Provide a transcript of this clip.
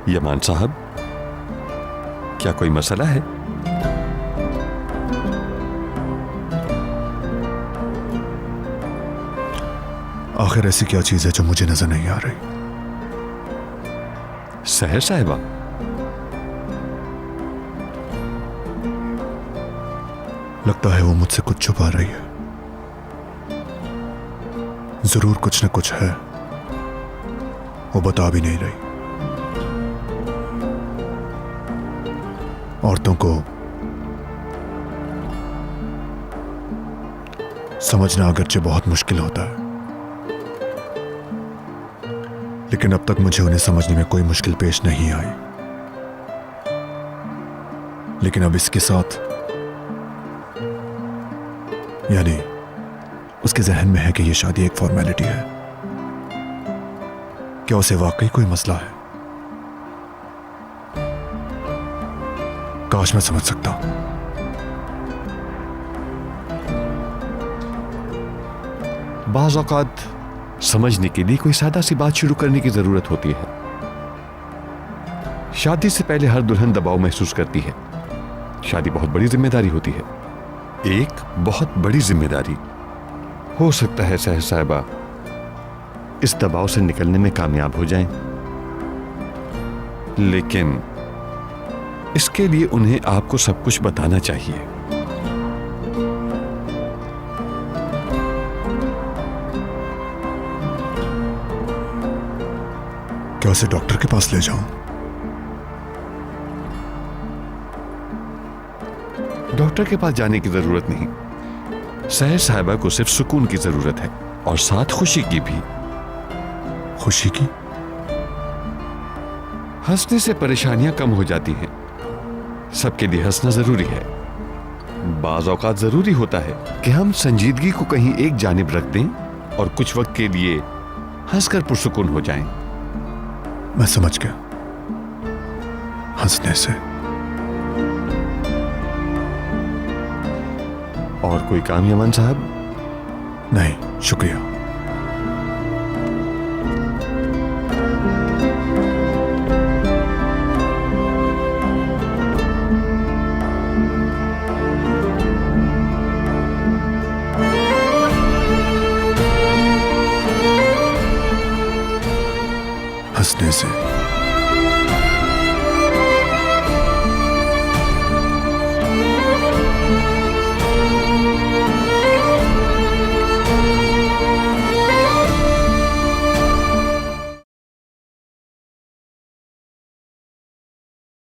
यमान साहब, क्या कोई मसला है? आखिर ऐसी क्या चीज है जो मुझे नजर नहीं आ रही? सहर साहिबा, लगता है वो मुझसे कुछ छुपा रही है। जरूर कुछ न कुछ है, वो बता भी नहीं रही। औरतों को समझना अगरचे बहुत मुश्किल होता है, लेकिन अब तक मुझे उन्हें समझने में कोई मुश्किल पेश नहीं आई। लेकिन अब इसके साथ, यानी उसके जहन में है कि यह शादी एक फॉर्मेलिटी है। क्या उसे वाकई कोई मसला है? काश मैं समझ सकता। बाज़ औक़ात समझने के लिए कोई सादा सी बात शुरू करने की जरूरत होती है। शादी से पहले हर दुल्हन दबाव महसूस करती है। शादी बहुत बड़ी जिम्मेदारी होती है, एक बहुत बड़ी जिम्मेदारी। हो सकता है सहर साहिबा इस दबाव से निकलने में कामयाब हो जाएं, लेकिन इसके लिए उन्हें आपको सब कुछ बताना चाहिए। क्या उसे डॉक्टर के पास ले जाऊं? डॉक्टर के पास जाने की जरूरत नहीं। सहर साहिबा को सिर्फ सुकून की जरूरत है, और साथ खुशी की भी। खुशी की? हंसने से परेशानियां कम हो जाती हैं। सबके लिए हंसना जरूरी है। बाज़ औक़ात जरूरी होता है कि हम संजीदगी को कहीं एक जानिब रख दें और कुछ वक्त के लिए हंसकर पुरसुकून हो जाएं। मैं समझ गया। हंसने से। और कोई काम यमन साहब? नहीं, शुक्रिया। हंसने से